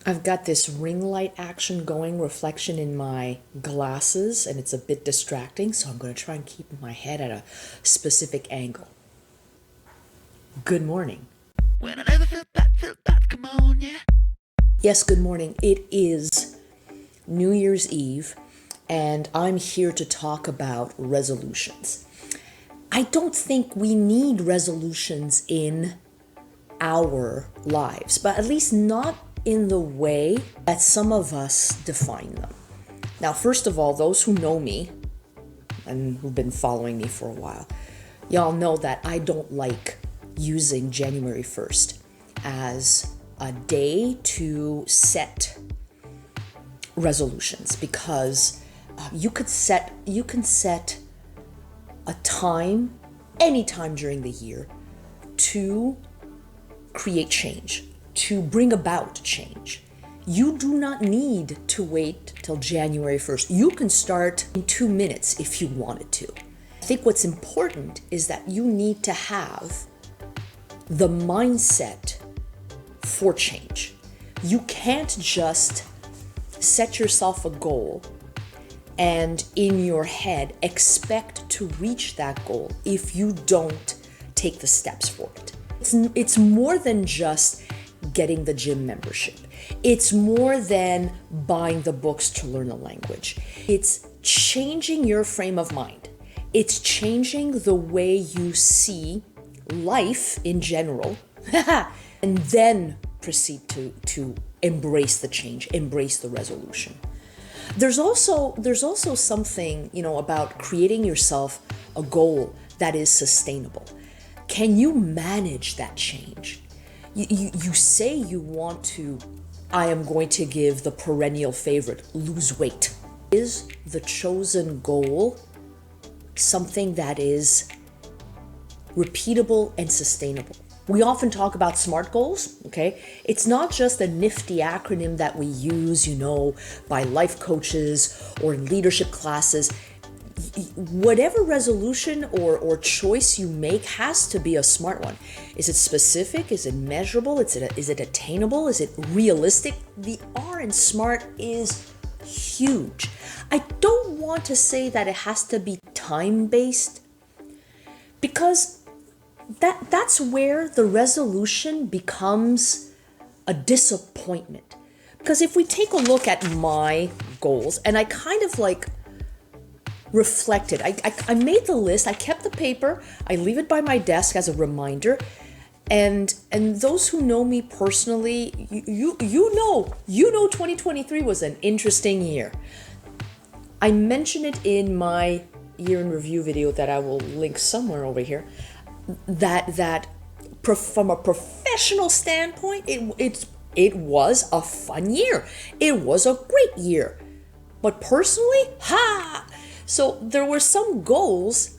I've got this ring light action going, reflection in my glasses, and it's a bit distracting, so I'm going to try and keep my head at a specific angle. Good morning. When I never felt bad, come on, yeah. Yes, good morning. It is New Year's Eve, and I'm here to talk about resolutions. I don't think we need resolutions in our lives, but at least not in the way that some of us define them. Now, first of all, those who know me and who've been following me for a while, y'all know that I don't like using January 1st as a day to set resolutions, because you can set a time anytime during the year to create change, to bring about change. You do not need to wait till January 1st. You can start in 2 minutes if you wanted to. I think what's important is that you need to have the mindset for change. You can't just set yourself a goal and in your head expect to reach that goal if you don't take the steps for it. It's more than just getting the gym membership. It's more than buying the books to learn a language. It's changing your frame of mind. It's changing the way you see life in general, and then proceed to embrace the change, embrace the resolution. There's also something, about creating yourself a goal that is sustainable. Can you manage that change? You say you want to, I am going to give the perennial favorite, lose weight. Is the chosen goal something that is repeatable and sustainable? We often talk about SMART goals, okay? It's not just a nifty acronym that we use, by life coaches or in leadership classes. Whatever resolution or choice you make has to be a SMART one. Is it specific? Is it measurable? Is it attainable? Is it realistic? The R in SMART is huge. I don't want to say that it has to be time-based, because that's where the resolution becomes a disappointment. Because if we take a look at my goals, and I kind of reflected, I made the list, I kept the paper, I leave it by my desk as a reminder, and those who know me personally, you know 2023 was an interesting year. I mentioned it in my year in review video that I will link somewhere over here, that from a professional standpoint, it was a fun year. It was a great year. But personally, so there were some goals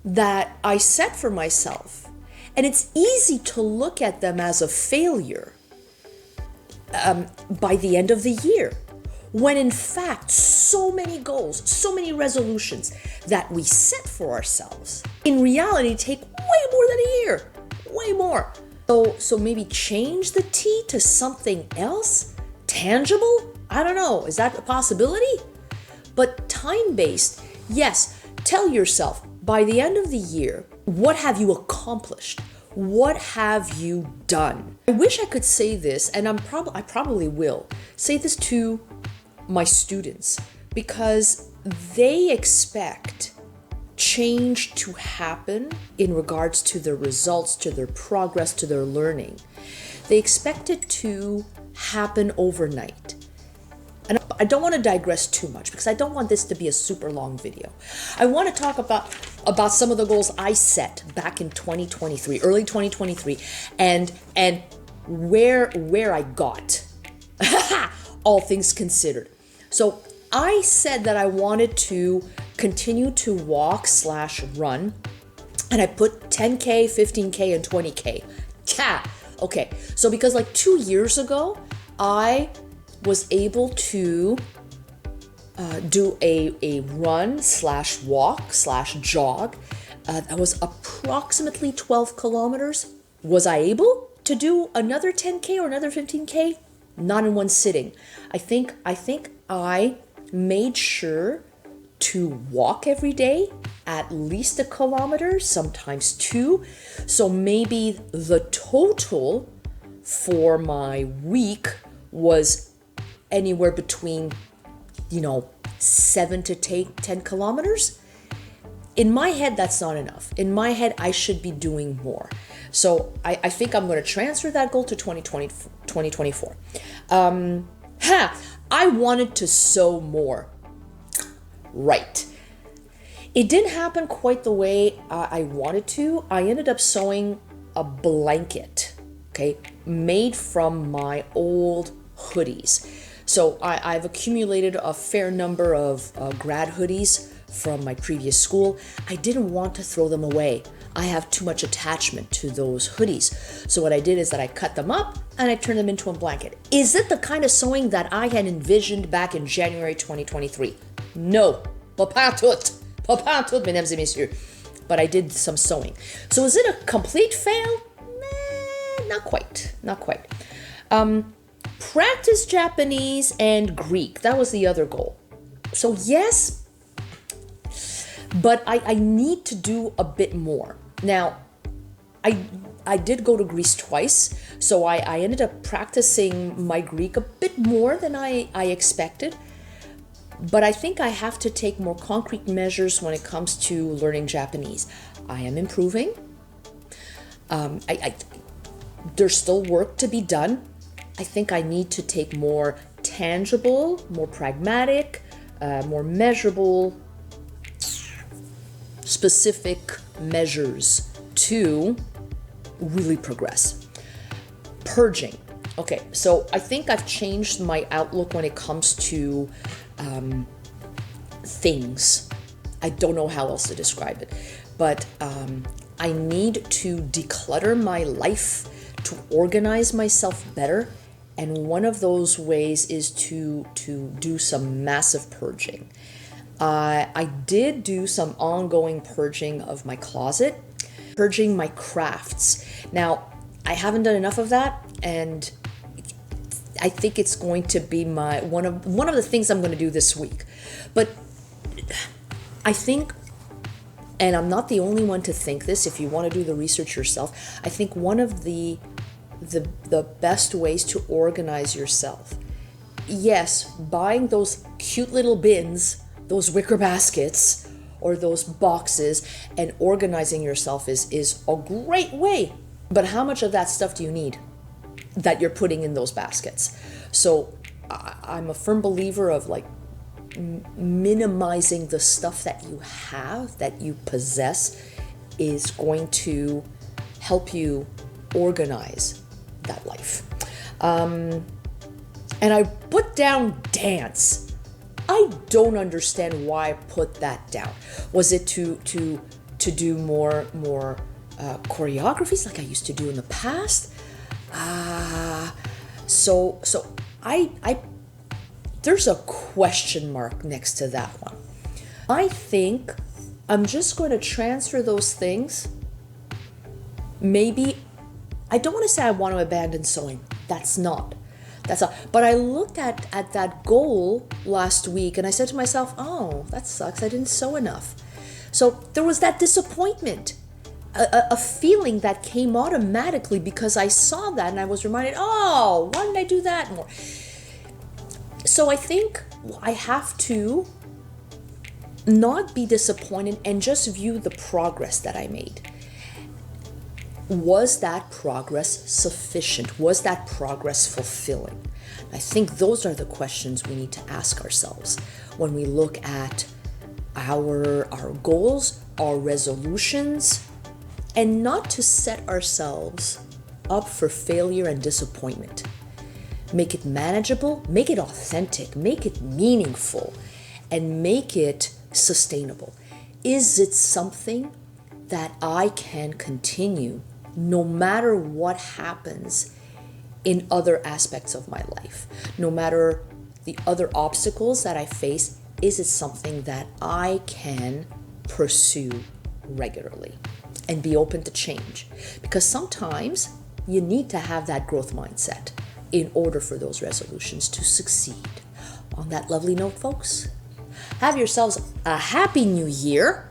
that I set for myself, and it's easy to look at them as a failure by the end of the year, when in fact so many goals, so many resolutions that we set for ourselves in reality take way more than a year, way more. So maybe change the T to something else, tangible? I don't know, is that a possibility? But time-based, yes, tell yourself by the end of the year, what have you accomplished? What have you done? I wish I could say this, and I probably will say this to my students, because they expect change to happen in regards to their results, to their progress, to their learning. They expect it to happen overnight. And I don't want to digress too much, because I don't want this to be a super long video. I want to talk about some of the goals I set back in 2023, early 2023, and where I got, all things considered. So I said that I wanted to continue to walk/run, and I put 10K, 15K, and 20K. Okay, so because 2 years ago, I was able to do a run/walk/jog. That was approximately 12 kilometers. Was I able to do another 10K or another 15K? not in one sitting. I think I made sure to walk every day, at least 1 kilometer, sometimes 2. So maybe the total for my week was anywhere between, 7 to 10 kilometers. In my head, that's not enough. In my head, I should be doing more. So I think I'm going to transfer that goal to 2024. I wanted to sew more. Right. It didn't happen quite the way I wanted to. I ended up sewing a blanket, okay, made from my old hoodies. So I've accumulated a fair number of grad hoodies from my previous school. I didn't want to throw them away. I have too much attachment to those hoodies. So what I did is that I cut them up and I turned them into a blanket. Is it the kind of sewing that I had envisioned back in January 2023? No. Pas tout, mesdames et messieurs. But I did some sewing. So is it a complete fail? Not quite. Practice Japanese and Greek. That was the other goal. So yes, but I need to do a bit more. Now, I did go to Greece twice, so I ended up practicing my Greek a bit more than I expected. But I think I have to take more concrete measures when it comes to learning Japanese. I am improving. There's still work to be done. I think I need to take more tangible, more pragmatic, more measurable, specific measures to really progress. Purging. Okay, so I think I've changed my outlook when it comes to things. I don't know how else to describe it, but I need to declutter my life, to organize myself better, and one of those ways is to do some massive purging. I did do some ongoing purging of my closet, purging my crafts. Now, I haven't done enough of that, and I think it's going to be one of the things I'm going to do this week. But I think, and I'm not the only one to think this, if you want to do the research yourself, I think one of the best ways to organize yourself, yes, buying those cute little bins, those wicker baskets, or those boxes, and organizing yourself is a great way. But how much of that stuff do you need that you're putting in those baskets? So I'm a firm believer of minimizing the stuff that you have, that you possess, is going to help you organize that life. And I put down dance. I don't understand why I put that down. Was it to do more choreographies like I used to do in the past? So I there's a question mark next to that one. I think I'm just going to transfer those things. Maybe, I don't want to say I want to abandon sewing. That's not. But I looked at that goal last week and I said to myself, oh, that sucks. I didn't sew enough. So there was that disappointment, a feeling that came automatically because I saw that and I was reminded, oh, why didn't I do that more? So I think I have to not be disappointed and just view the progress that I made. Was that progress sufficient? Was that progress fulfilling? I think those are the questions we need to ask ourselves when we look at our goals, our resolutions, and not to set ourselves up for failure and disappointment. Make it manageable, make it authentic, make it meaningful, and make it sustainable. Is it something that I can continue no matter what happens in other aspects of my life? No matter the other obstacles that I face, is it something that I can pursue regularly and be open to change? Because sometimes you need to have that growth mindset. in order for those resolutions to succeed. On that lovely note, folks, have yourselves a happy new year.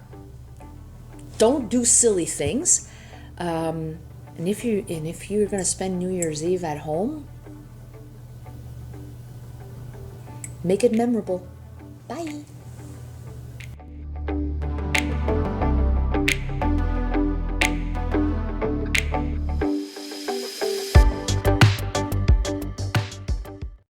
Don't do silly things. And if you're going to spend New Year's Eve at home, make it memorable. Bye.